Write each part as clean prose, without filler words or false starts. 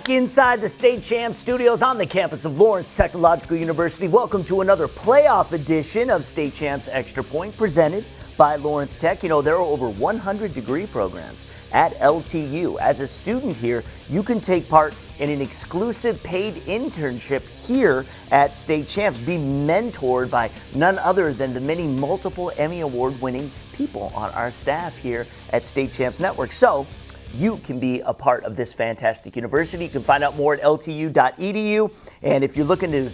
Back inside the State Champs studios on the campus of Lawrence Technological University. Welcome to another playoff edition of State Champs Extra Point presented by Lawrence Tech. You know, there are over 100 degree programs at LTU. As a student here, you can take part in an exclusive paid internship here at State Champs. Be mentored by none other than the many multiple Emmy Award winning people on our staff here at State Champs Network. So you can be a part of this fantastic university. You can find out more at ltu.edu. And if you're looking to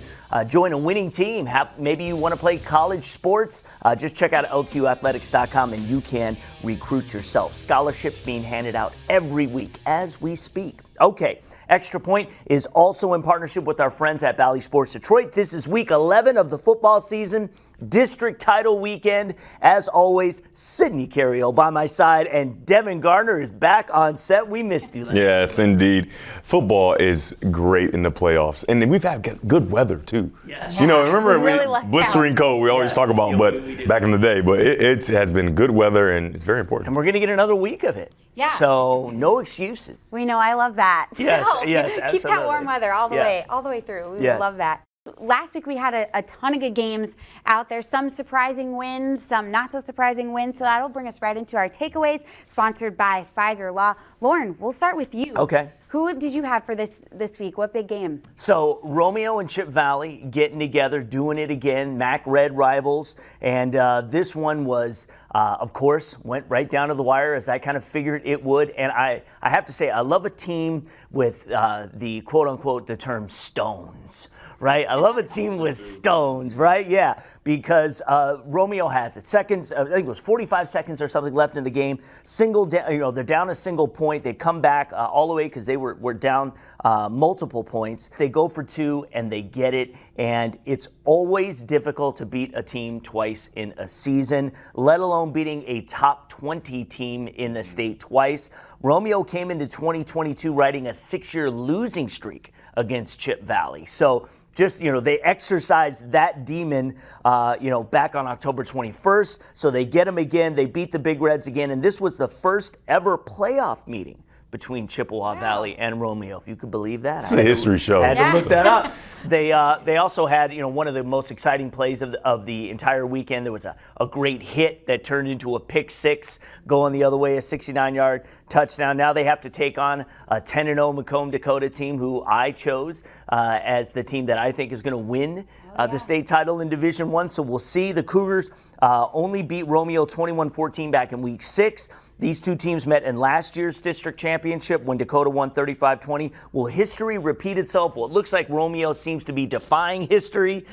join a winning team, maybe you want to play college sports, just check out ltuathletics.com and you can recruit yourself. Scholarships being handed out every week as we speak. Okay, Extra Point is also in partnership with our friends at Bally Sports Detroit. This is week 11 of the football season, district title weekend. As always, Sydney Cariel by my side, and Devin Gardner is back on set. We missed you. Yes, indeed. Football is great in the playoffs, and we've had good weather too. Yes. You know, remember really blistering cold we always talk about, but back in the day. But it has been good weather, and it's very important. And we're going to get another week of it. Yeah. So no excuses. We know I love that. Yes, So, yes, keep absolutely. that warm weather all the way through. We Yes. love that. Last week we had a ton of good games out there, some surprising wins, some not so surprising wins, so that'll bring us right into our takeaways, sponsored by Figer Law. Lauren, we'll start with you. Okay. Who did you have for this week? What big game? So Romeo and Chip Valley getting together, doing it again, MAC Red rivals, and this one was, of course, went right down to the wire as I kind of figured it would. And I have to say, I love a team with the quote-unquote, the term stones. Right? I love a team with stones, right? Yeah, because Romeo has it. Seconds, I think it was 45 seconds or something left in the game. They're down a single point. They come back all the way because they were down multiple points. They go for two and they get it. And it's always difficult to beat a team twice in a season, let alone beating a top 20 team in the state twice. Romeo came into 2022 riding a 6-year losing streak against Chip Valley. So just, they exercised that demon, back on October 21st. So they get them again. They beat the Big Reds again. And this was the first ever playoff meeting between Chippewa Valley and Romeo, if you could believe that. It's a history show. Had to look that up. They also had, one of the most exciting plays of the entire weekend. There was a great hit that turned into a pick six going the other way, a 69-yard touchdown. Now they have to take on a 10-0 Macomb Dakota team who I chose as the team that I think is going to win the state title in Division I. So we'll see. The Cougars only beat Romeo 21-14 back in week 6. These two teams met in last year's district championship when Dakota won 35-20. Will history repeat itself? Well, it looks like Romeo seems to be defying history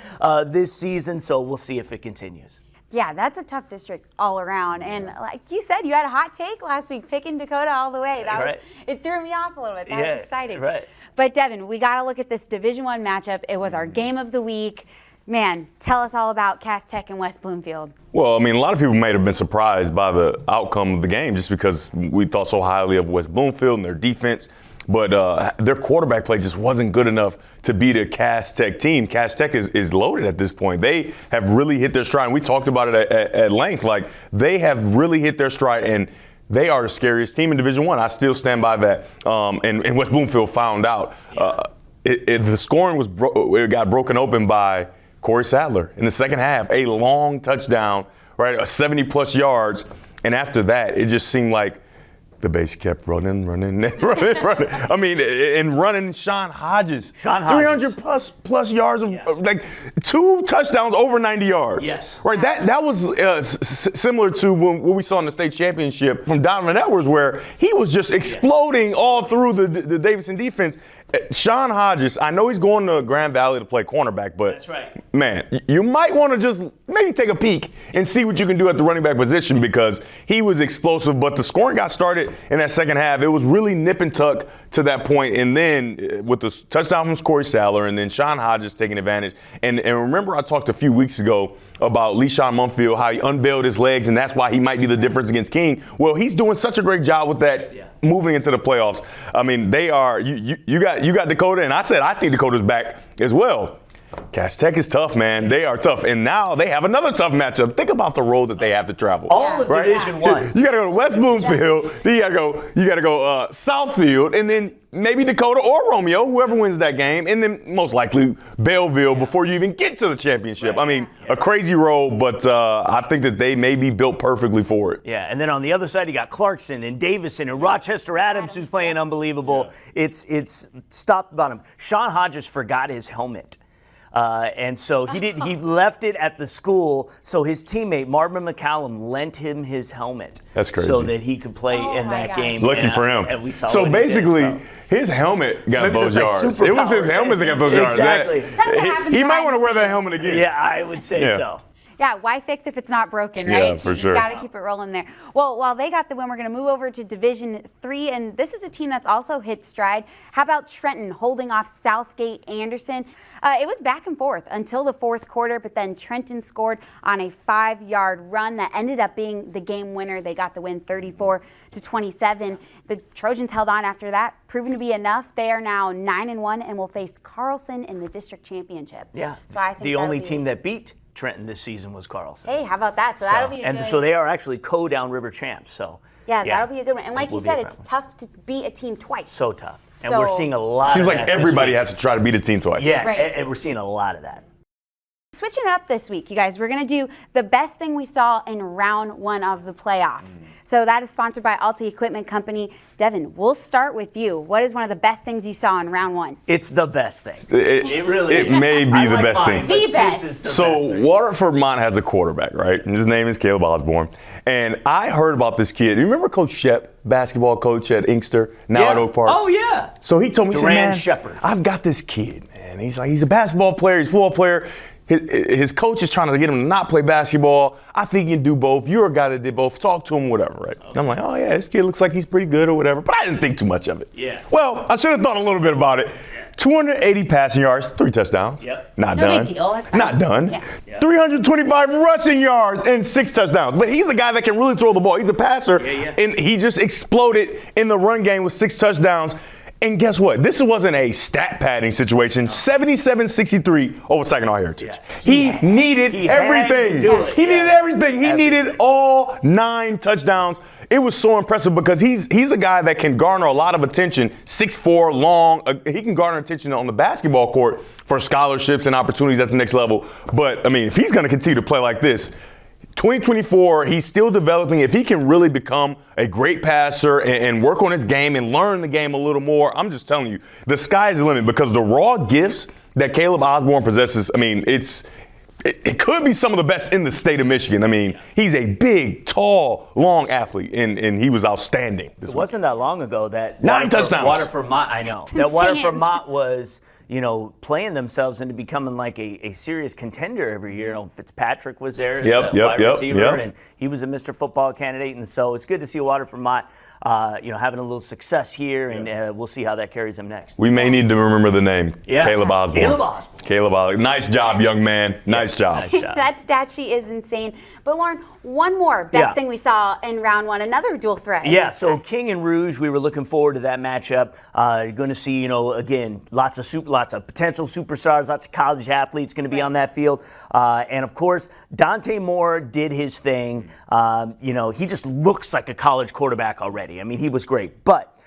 this season, so we'll see if it continues. Yeah, that's a tough district all around. And like you said, you had a hot take last week, picking Dakota all the way. It threw me off a little bit. That was exciting. Right. But Devin, we got to look at this Division I matchup. It was our game of the week. Man, tell us all about Cass Tech and West Bloomfield. Well, I mean, a lot of people may have been surprised by the outcome of the game just because we thought so highly of West Bloomfield and their defense. But their quarterback play just wasn't good enough to beat a Cass Tech team. Cass Tech is loaded at this point. They have really hit their stride. And we talked about it at length. Like, they have really hit their stride, and they are the scariest team in Division I. I still stand by that. And West Bloomfield found out. The scoring it got broken open by Corey Sadler in the second half. A long touchdown, right, 70-plus yards. And after that, it just seemed like the base kept running. I mean, and running Sean Hodges. 300 plus yards of like 2 touchdowns over 90 yards. Yes. Right. That was similar to what we saw in the state championship from Donovan Edwards, where he was just exploding all through the Davison defense. Sean Hodges, I know he's going to Grand Valley to play cornerback, but that's right. Man, you might want to just maybe take a peek and see what you can do at the running back position because he was explosive, but the scoring got started in that second half. It was really nip and tuck to that point, and then with the touchdown from Corey Sadler and then Sean Hodges taking advantage. And remember I talked a few weeks ago about Le'Shawn Mumfield, how he unveiled his legs, and that's why he might be the difference against King. Well, he's doing such a great job with that moving into the playoffs. I mean, they are you got Dakota, and I said I think Dakota's back as well. Cass Tech is tough, man. They are tough. And now they have another tough matchup. Think about the road that they have to travel. All of Division One. You got to go to West Bloomfield. Then you got to go Southfield, and then maybe Dakota or Romeo, whoever wins that game, and then most likely Belleville before you even get to the championship. I mean, a crazy road, but I think that they may be built perfectly for it. Yeah, and then on the other side, you got Clarkson and Davison and Rochester Adams, who's playing unbelievable. It's stopped about him. Sean Hodges forgot his helmet. And so he left it at the school, so his teammate, Marvin McCallum, lent him his helmet. That's crazy. So that he could play in that game. Lucky for him. And we saw so what basically, he did, his helmet got those yards. Superpowers. It was his helmet that got those yards. Exactly. He might want to wear that helmet again. Yeah, I would say so. Yeah, why fix if it's not broken, right? Yeah, for sure. You got to keep it rolling there. Well, while they got the win, we're going to move over to Division 3, and this is a team that's also hit stride. How about Trenton holding off Southgate Anderson? It was back and forth until the fourth quarter, but then Trenton scored on a 5-yard run that ended up being the game winner. They got the win 34-27. The Trojans held on after that, proven to be enough. They are now 9-1 and will face Carlson in the district championship. Yeah, so I think the only team that beat Trenton this season was Carlson. Hey, how about that? So that'll be a good. So they are actually co-downriver champs. So yeah, that'll be a good one. And like you said, it's tough to beat a team twice. So tough. And we're seeing a lot. Seems of like that everybody has to try to beat a team twice. Yeah, and we're seeing a lot of that. Switching it up this week, you guys, we're going to do the best thing we saw in round 1 of the playoffs. So that is sponsored by Alti Equipment Company. Devin, we'll start with you. What is one of the best things you saw in round 1? It's the best thing. It really is. It may be the best thing. The best. So Waterford Mott has a quarterback, right? And his name is Kalieb Osbourne. And I heard about this kid. You remember Coach Shep, basketball coach at Inkster, now at Oak Park? Oh, yeah. So he told me, he said, man, Shepherd. I've got this kid, man. He's a basketball player, he's a football player. His coach is trying to get him to not play basketball. I think he can do both. You're a guy that did both. Talk to him, whatever, right? Okay. I'm like, oh, yeah, this kid looks like he's pretty good or whatever. But I didn't think too much of it. Yeah. Well, I should have thought a little bit about it. 280 passing yards, 3 touchdowns. Yep. Not no done. Big deal. That's fine. Not done. Yeah. Yep. 325 rushing yards and 6 touchdowns. But he's a guy that can really throw the ball. He's a passer. Yeah. And he just exploded in the run game with 6 touchdowns. And guess what? This wasn't a stat padding situation. 77-63 over Saginaw Heritage. Yeah. He needed everything. He needed everything. He needed all 9 touchdowns. It was so impressive because he's a guy that can garner a lot of attention. 6'4", long. He can garner attention on the basketball court for scholarships and opportunities at the next level. But, I mean, if he's going to continue to play like this, 2024, he's still developing. If he can really become a great passer and work on his game and learn the game a little more, I'm just telling you, the sky's the limit because the raw gifts that Kalieb Osbourne possesses, I mean, it could be some of the best in the state of Michigan. I mean, he's a big, tall, long athlete, and he was outstanding. It wasn't that long ago that 9 touchdowns. Waterford Mott, I know. That Waterford Mott was, playing themselves into becoming like a serious contender every year. Fitzpatrick was there as a wide receiver, and he was a Mr. Football candidate. And so it's good to see Waterford Mott, having a little success here, and we'll see how that carries him next. We may need to remember the name. Yeah. Kalieb Osbourne. Kalieb Osbourne. Nice job, young man. Nice job. That stat sheet is insane. But Lorne, one more best thing we saw in round 1, another dual threat. Yeah, so King and Rouge, we were looking forward to that matchup. You're going to see, again, lots of potential superstars, lots of college athletes going to be on that field. And of course, Dante Moore did his thing. He just looks like a college quarterback already. I mean, he was great. But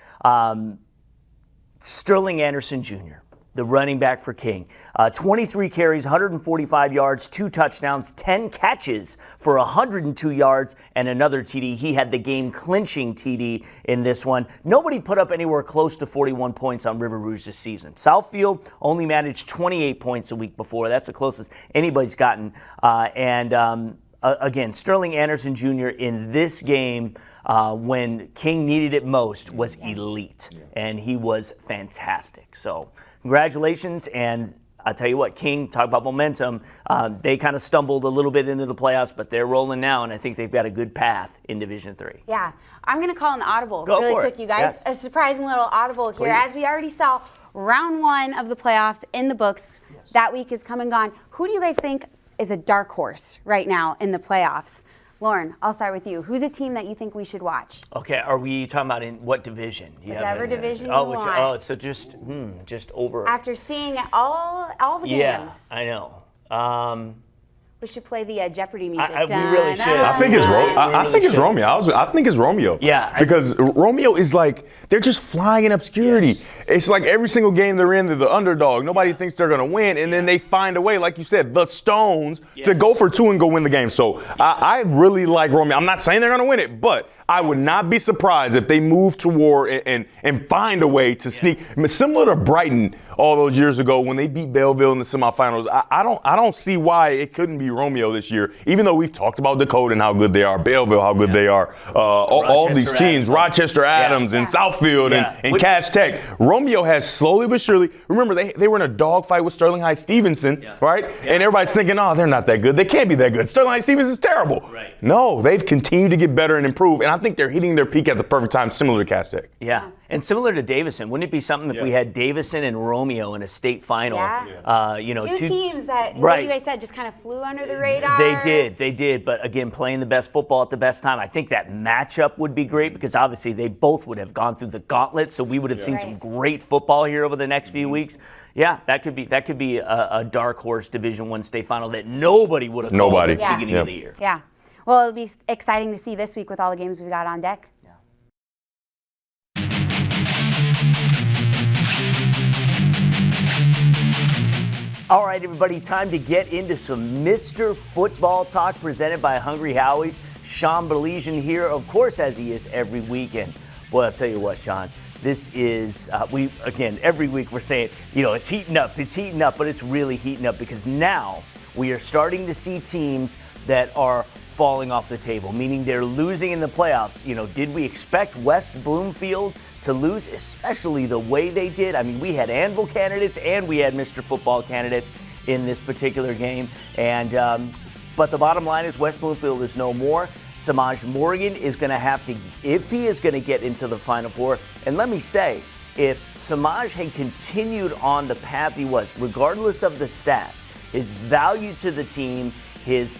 Sterling Anderson Jr., the running back for King, 23 carries, 145 yards, 2 touchdowns, 10 catches for 102 yards, and another TD. He had the game-clinching TD in this one. Nobody put up anywhere close to 41 points on River Rouge this season. Southfield only managed 28 points a week before. That's the closest anybody's gotten. Again, Sterling Anderson Jr. in this game, when King needed it most, was elite, and he was fantastic. So congratulations, and I'll tell you what, King, talk about momentum. They kind of stumbled a little bit into the playoffs, but they're rolling now, and I think they've got a good path in Division 3. Yeah, I'm going to call an audible Go really for quick, it. you guys. Yes. A surprising little audible here. Please. As we already saw, round 1 of the playoffs in the books. That week is come and gone. Who do you guys think is a dark horse right now in the playoffs? Lauren, I'll start with you. Who's a team that you think we should watch? Okay, are we talking about in what division? Whichever division you want. So just over. After seeing all the games. Yeah, I know. We should play the Jeopardy music. We really should. I think it's Romeo. I think it's Romeo. Yeah. Because Romeo is like, they're just flying in obscurity. Yes. It's like every single game they're in, they're the underdog. Nobody thinks they're going to win. And then they find a way, like you said, the Stones, to go for 2 and go win the game. So I really like Romeo. I'm not saying they're going to win it, but I would not be surprised if they move toward and find a way to sneak. Similar to Brighton all those years ago when they beat Belleville in the semifinals. I don't see why it couldn't be Romeo this year, even though we've talked about Dakota and how good they are, Belleville, how good they are, all these teams, Rochester Adams and Southfield and Cass Tech. Romeo has slowly but surely, remember they were in a dogfight with Sterling Heights Stevenson, right? And everybody's thinking, oh, they're not that good. They can't be that good. Sterling Heights Stevenson's terrible. Right. No, they've continued to get better and improve, and I think they're hitting their peak at the perfect time, similar to Cass Tech. Yeah, and similar to Davison. Wouldn't it be something if we had Davison and Romeo in a state final? Two teams that, right. like you guys said, just kind of flew under the radar. They did. But again, playing the best football at the best time. I think that matchup would be great because obviously they both would have gone through the gauntlet, so we would have seen some great football here over the next few weeks. Yeah, that could be a dark horse Division I state final that nobody would have called at the beginning of the year. Yeah. Well, it'll be exciting to see this week with all the games we've got on deck. All right, everybody, time to get into some Mr. Football Talk presented by Hungry Howie's. Sean Belizean here, of course, as he is every weekend. Boy, I'll tell you what, Sean, this is, every week we're saying, it's heating up, but it's really heating up because now we are starting to see teams that are falling off the table, meaning they're losing in the playoffs. Did we expect West Bloomfield to lose, especially the way they did? I mean, we had Anvil candidates and we had Mr. Football candidates in this particular game. But the bottom line is West Bloomfield is no more. Samaj Morgan is going to have to, if he is going to get into the Final Four. And let me say, if Samaj had continued on the path he was, regardless of the stats, his value to the team, his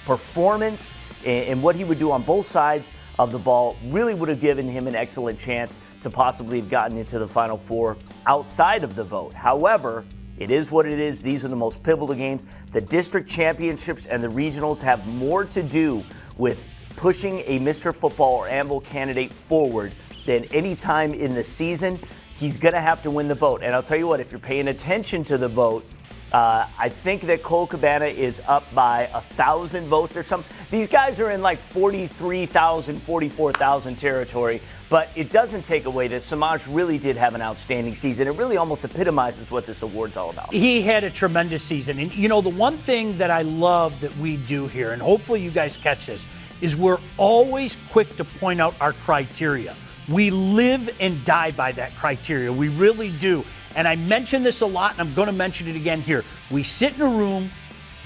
performance and what he would do on both sides of the ball really would have given him an excellent chance to possibly have gotten into the Final Four outside of the vote. However, it is what it is. These are the most pivotal games. The district championships and the regionals have more to do with pushing a Mr. Football or Anvil candidate forward than any time in the season. He's going to have to win the vote. And I'll tell you what, if you're paying attention to the vote, I think that Cole Cabana is up by 1,000 votes or something. These guys are in like 43,000, 44,000 territory, but it doesn't take away that Samaj really did have an outstanding season. It really almost epitomizes what this award's all about. He had a tremendous season. And, the one thing that I love that we do here, and hopefully you guys catch this, is we're always quick to point out our criteria. We live and die by that criteria. We really do. And I mention this a lot, and I'm going to mention it again here. We sit in a room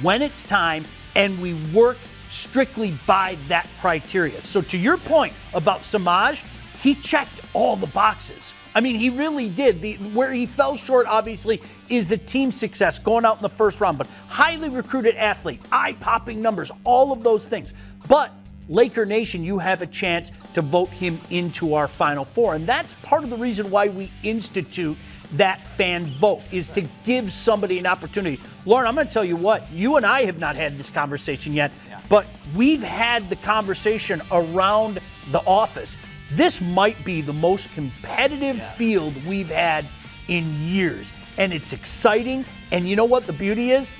when it's time, and we work strictly by that criteria. So to your point about Samaj, he checked all the boxes. I mean, he really did. Where he fell short, obviously, is the team success, going out in the first round. But highly recruited athlete, eye-popping numbers, all of those things. But Laker Nation, you have a chance to vote him into our Final Four. And that's part of the reason why we institute that fan vote, is to give somebody an opportunity. Lauren, I'm going to tell you what, you and I have not had this conversation yet, but we've had the conversation around the office. This might be the most competitive field we've had in years, and it's exciting. And you know what the beauty is?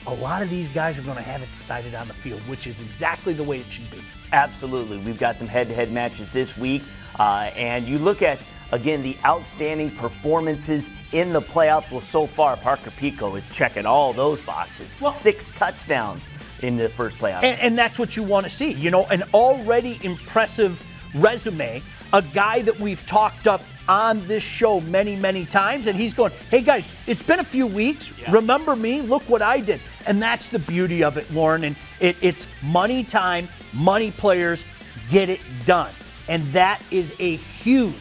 A lot of these guys are going to have it decided on the field, which is exactly the way it should be. Absolutely. We've got some head-to-head matches this week, and you look at, again, the outstanding performances in the playoffs. Well, so far, Parker Pico is checking all those boxes. 6 touchdowns in the first playoff. And that's what you want to see. An already impressive resume, a guy that we've talked up on this show many, many times, and he's going, hey, guys, it's been a few weeks. Remember me? Look what I did. And that's the beauty of it, Lauren. And it's money time, money players, get it done. And that is a huge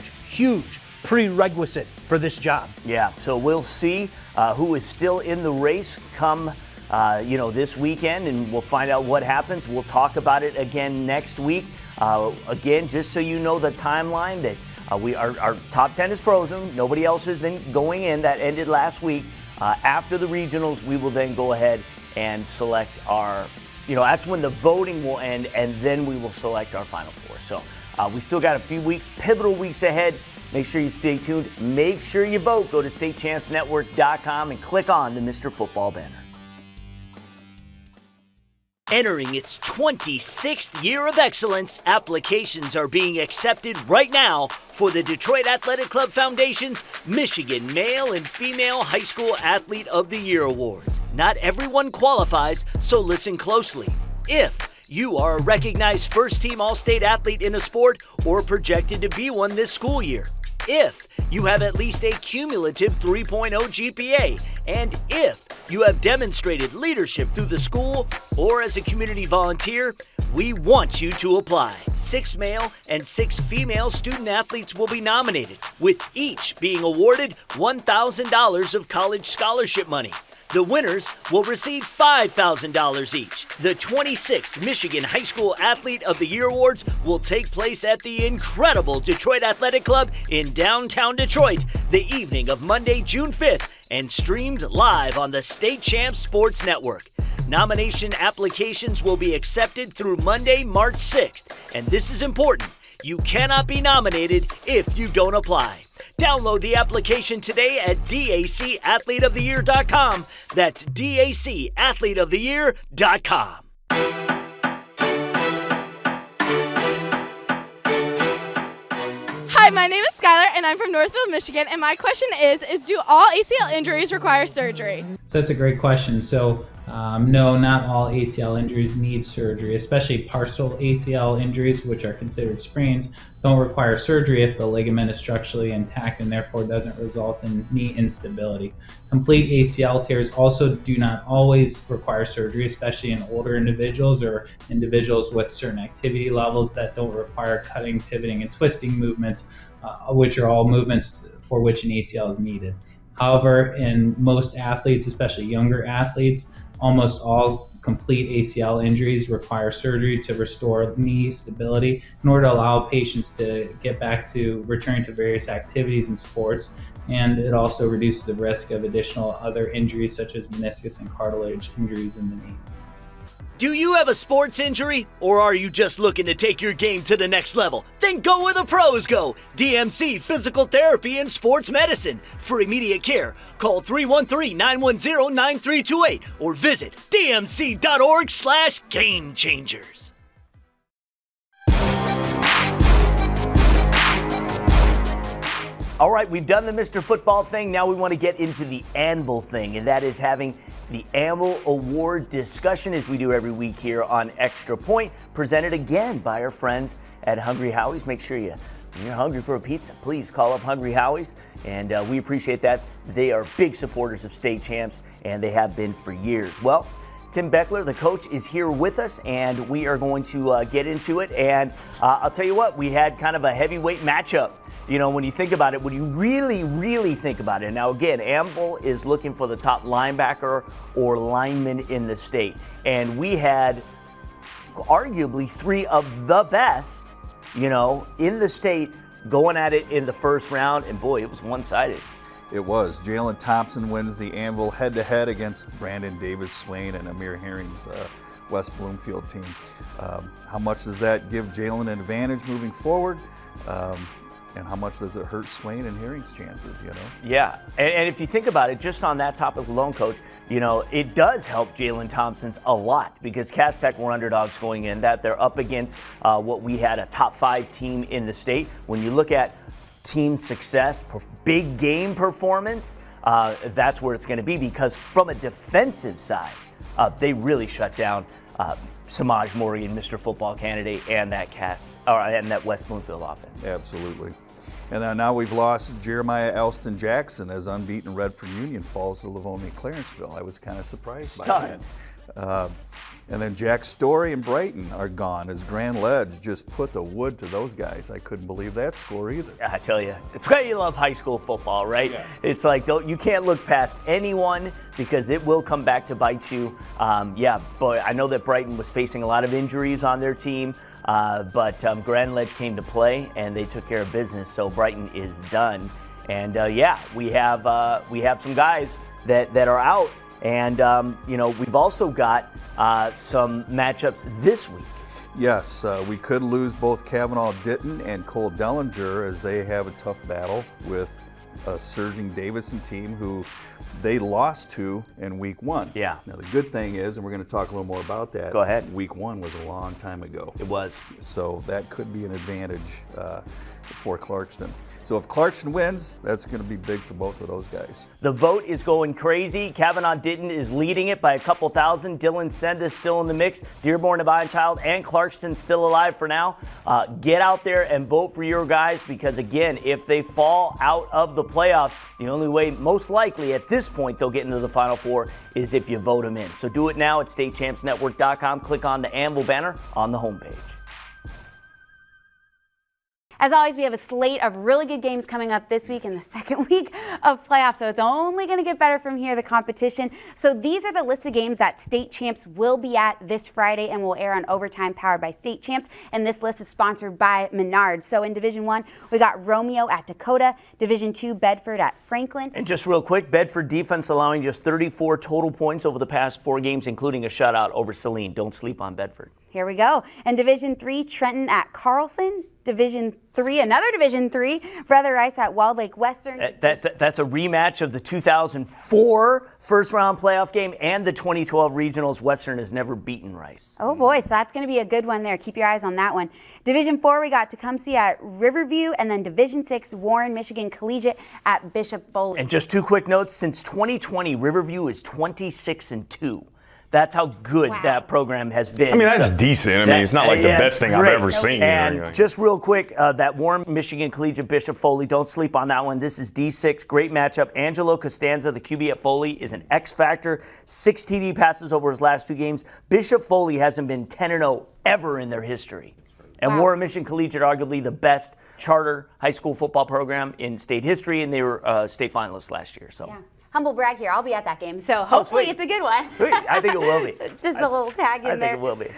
prerequisite for this job. Yeah, so we'll see who is still in the race come this weekend, and we'll find out what happens. We'll talk about it again next week. Again, just so you know the timeline, that our top 10 is frozen. Nobody else has been going in. That ended last week. After the regionals, we will then go ahead and select our, that's when the voting will end, and then we will select our Final Four. So we still got a few weeks, pivotal weeks ahead. Make sure you stay tuned. Make sure you vote. Go to statechampsnetwork.com and click on the Mr. Football banner. Entering its 26th year of excellence, applications are being accepted right now for the Detroit Athletic Club Foundation's Michigan Male and Female High School Athlete of the Year Awards. Not everyone qualifies, so listen closely. If you are a recognized first-team All-State athlete in a sport or projected to be one this school year, if you have at least a cumulative 3.0 GPA, and if you have demonstrated leadership through the school or as a community volunteer, we want you to apply. 6 male and 6 female student athletes will be nominated, with each being awarded $1,000 of college scholarship money. The winners will receive $5,000 each. The 26th Michigan High School Athlete of the Year Awards will take place at the incredible Detroit Athletic Club in downtown Detroit the evening of Monday, June 5th, and streamed live on the State Champs Sports Network. Nomination applications will be accepted through Monday, March 6th, and this is important. You cannot be nominated if you don't apply. Download the application today at dacathleteoftheyear.com. That's dacathleteoftheyear.com. Hi, my name is Skylar, and I'm from Northville, Michigan, and my question is do all ACL injuries require surgery? So that's a great question. So no, not all ACL injuries need surgery, especially partial ACL injuries, which are considered sprains, don't require surgery if the ligament is structurally intact and therefore doesn't result in knee instability. Complete ACL tears also do not always require surgery, especially in older individuals or individuals with certain activity levels that don't require cutting, pivoting, and twisting movements, which are all movements for which an ACL is needed. However, in most athletes, especially younger athletes, almost all complete ACL injuries require surgery to restore knee stability in order to allow patients to get back to returning to various activities and sports. And it also reduces the risk of additional other injuries such as meniscus and cartilage injuries in the knee. Do you have a sports injury, or are you just looking to take your game to the next level? Then go where the pros go. DMC Physical Therapy and Sports Medicine. For immediate care, call 313-910-9328 or visit dmc.org/gamechangers. All right, we've done the Mr. Football thing. Now we want to get into the Anvil thing, and that is having the Anvil Award discussion, as we do every week here on Extra Point, presented again by our friends at Hungry Howie's. Make sure when you're hungry for a pizza, please call up Hungry Howie's, and we appreciate that. They are big supporters of State Champs, and they have been for years. Well, Tim Beckler, the coach, is here with us, and we are going to get into it. And I'll tell you what, we had kind of a heavyweight matchup. When you think about it, when you really, really think about it. Now, again, Anvil is looking for the top linebacker or lineman in the state. And we had arguably 3 of the best, in the state going at it in the first round. And boy, it was one-sided. It was. Jalen Thompson wins the Anvil head-to-head against Brandon David Swain and Amir Herring's West Bloomfield team. How much does that give Jalen an advantage moving forward? And how much does it hurt Swain and Herring's chances, Yeah, and if you think about it, just on that topic alone, Coach, it does help Jalen Thompson's a lot because Cass Tech were underdogs going in, that they're up against what we had a top 5 team in the state. When you look at team success, big game performance, that's where it's going to be because from a defensive side, they really shut down Samaj Morgan, Mr. Football candidate, and that West Bloomfield offense. Absolutely. And now we've lost Jeremiah Alston Jackson as unbeaten Redford Union falls to Livonia Clarenceville. I was kind of surprised by that. And then Jack Story and Brighton are gone as Grand Ledge just put the wood to those guys. I couldn't believe that score either. I tell you, it's why you love high school football, right? Yeah. It's like you can't look past anyone because it will come back to bite you. But I know that Brighton was facing a lot of injuries on their team, but Grand Ledge came to play and they took care of business. So Brighton is done, and we have some guys that are out, and we've also got some matchups this week. Yes, we could lose both Kavanaugh Ditton and Cole Dellinger as they have a tough battle with a surging Davison team who they lost to in week 1. Yeah. Now the good thing is, and we're going to talk a little more about that. Go ahead. Week 1 was a long time ago. It was. So that could be an advantage for Clarkston. So if Clarkston wins, that's going to be big for both of those guys. The vote is going crazy. Kavanaugh Ditton is leading it by a couple thousand. Dylan Senda still in the mix. Dearborn of Untitled and Clarkston still alive for now. Get out there and vote for your guys because, again, if they fall out of the playoffs, the only way most likely at this point they'll get into the Final Four is if you vote them in. So do it now at statechampsnetwork.com. Click on the Anvil banner on the homepage. As always, we have a slate of really good games coming up this week in the second week of playoffs, so it's only going to get better from here, the competition. So these are the list of games that State Champs will be at this Friday and will air on Overtime powered by State Champs, and this list is sponsored by Menards. So in Division 1, we got Romeo at Dakota, Division 2, Bedford at Franklin. And just real quick, Bedford defense allowing just 34 total points over the past 4 games, including a shutout over Saline. Don't sleep on Bedford. Here we go. And Division 3, Trenton at Carlson. Division 3, another Division 3, Brother Rice at Walled Lake Western. That's a rematch of the 2004 first-round playoff game and the 2012 regionals. Western has never beaten Rice. Oh boy, so that's going to be a good one there. Keep your eyes on that one. Division 4, we got Tecumseh at Riverview, and then Division 6, Warren, Michigan Collegiate at Bishop Foley. And just 2 quick notes. Since 2020, Riverview is 26-2. That's how good that program has been. I mean, that's decent. I mean, it's not like the best thing I've ever seen. And just real quick, that Warren, Michigan Collegiate Bishop Foley, don't sleep on that one. This is D6, great matchup. Angelo Costanza, the QB at Foley, is an X factor. 6 TD passes over his last 2 games. Bishop Foley hasn't been 10-0 ever in their history. And Warren Michigan Collegiate, arguably the best charter high school football program in state history, and they were state finalists last year. So. Yeah. Humble brag here. I'll be at that game, so hopefully it's a good one. Sweet. I think it will be. Just a little tag in there. I think it will be.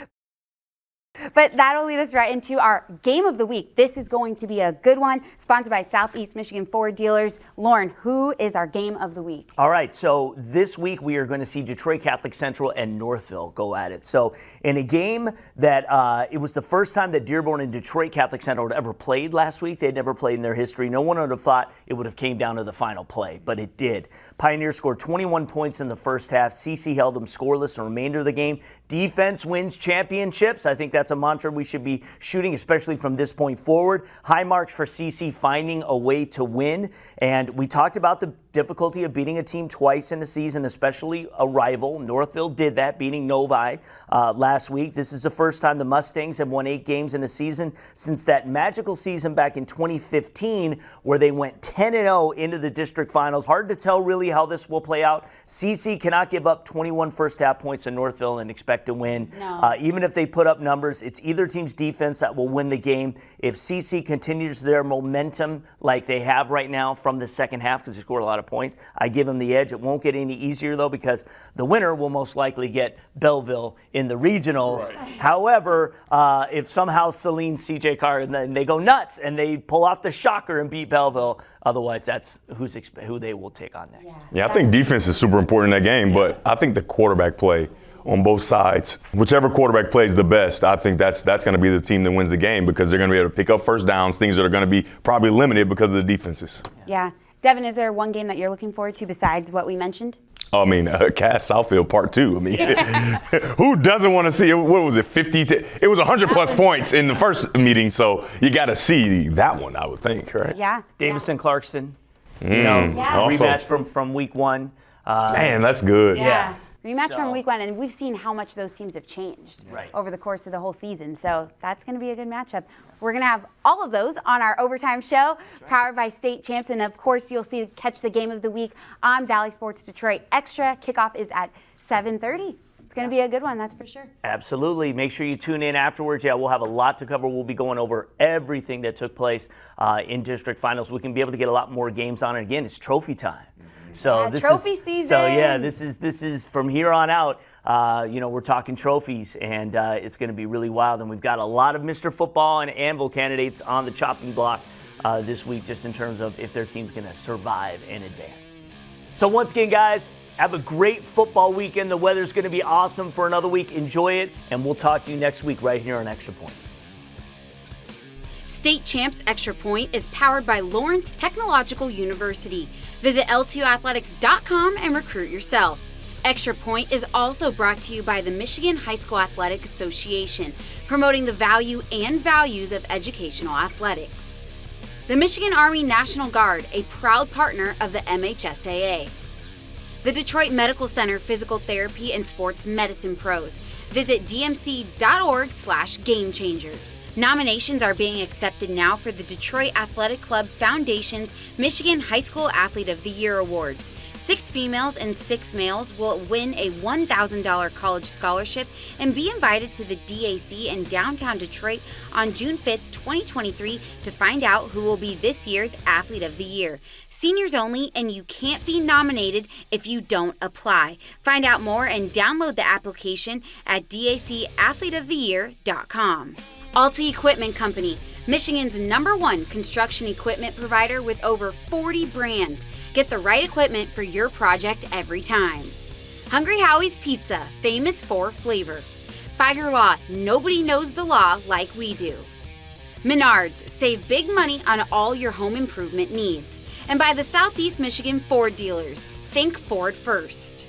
But that'll lead us right into our game of the week. This is going to be a good one, sponsored by Southeast Michigan Ford Dealers. Lauren, who is our game of the week? All right, so this week we are going to see Detroit Catholic Central and Northville go at it. So in a game that it was the first time that Dearborn and Detroit Catholic Central had ever played last week. They'd never played in their history. No one would have thought it would have came down to the final play, but it did. Pioneer scored 21 points in the first half. CC held them scoreless the remainder of the game. Defense wins championships. I think that's a mantra we should be shooting, especially from this point forward. High marks for CC finding a way to win. And we talked about the difficulty of beating a team twice in a season, especially a rival. Northville did that, beating Novi last week. This is the first time the Mustangs have won 8 games in a season since that magical season back in 2015 where they went 10-0 into the district finals. Hard to tell really how this will play out. CC cannot give up 21 first half points in Northville and expect to win. No. Even if they put up numbers, it's either team's defense that will win the game. If CC continues their momentum like they have right now from the second half, because they scored a lot of points, I give them the edge. It won't get any easier though, because the winner will most likely get Belleville in the regionals. Right. However, if somehow Saline, CJ Carr, and then they go nuts and they pull off the shocker and beat Belleville, otherwise that's who they will take on next. Yeah, I think defense is super important in that game, but I think the quarterback play on both sides, whichever quarterback plays the best, I think that's going to be the team that wins the game, because they're going to be able to pick up first downs, things that are going to be probably limited because of the defenses. Yeah. Devin, is there one game that you're looking forward to besides what we mentioned? I mean, Cass Southfield Part 2. I mean, who doesn't want to see it? What was it, 50? It was 100-plus points in the first meeting, so you got to see that one, I would think, right? Yeah. Davison, Clarkston, rematch from week 1. Man, that's good. Yeah. Rematch from week 1, and we've seen how much those teams have changed over the course of the whole season. So that's going to be a good matchup. We're going to have all of those on our Overtime show, powered by State Champs. And, of course, you'll catch the game of the week on Valley Sports Detroit Extra. Kickoff is at 7:30. It's going to be a good one, that's for sure. Absolutely. Make sure you tune in afterwards. Yeah, we'll have a lot to cover. We'll be going over everything that took place in district finals. We can be able to get a lot more games on it. Again, it's trophy time. So Yeah, this trophy is, season. So yeah, this is from here on out. We're talking trophies, and it's going to be really wild. And we've got a lot of Mr. Football and Anvil candidates on the chopping block this week, just in terms of if their team's going to survive and advance. So once again, guys, have a great football weekend. The weather's going to be awesome for another week. Enjoy it, and we'll talk to you next week right here on Extra Point. State Champs Extra Point is powered by Lawrence Technological University. Visit L2athletics.com and recruit yourself. Extra Point is also brought to you by the Michigan High School Athletic Association, promoting the value and values of educational athletics. The Michigan Army National Guard, a proud partner of the MHSAA. The Detroit Medical Center Physical Therapy and Sports Medicine Pros. Visit dmc.org/gamechangers. Nominations are being accepted now for the Detroit Athletic Club Foundation's Michigan High School Athlete of the Year Awards. 6 females and 6 males will win a $1,000 college scholarship and be invited to the DAC in downtown Detroit on June 5th, 2023 to find out who will be this year's Athlete of the Year. Seniors only, and you can't be nominated if you don't apply. Find out more and download the application at dacathleteoftheyear.com. Alti Equipment Company, Michigan's #1 construction equipment provider with over 40 brands. Get the right equipment for your project every time. Hungry Howie's Pizza, famous for flavor. Feiger Law, nobody knows the law like we do. Menards, save big money on all your home improvement needs. And by the Southeast Michigan Ford dealers, think Ford first.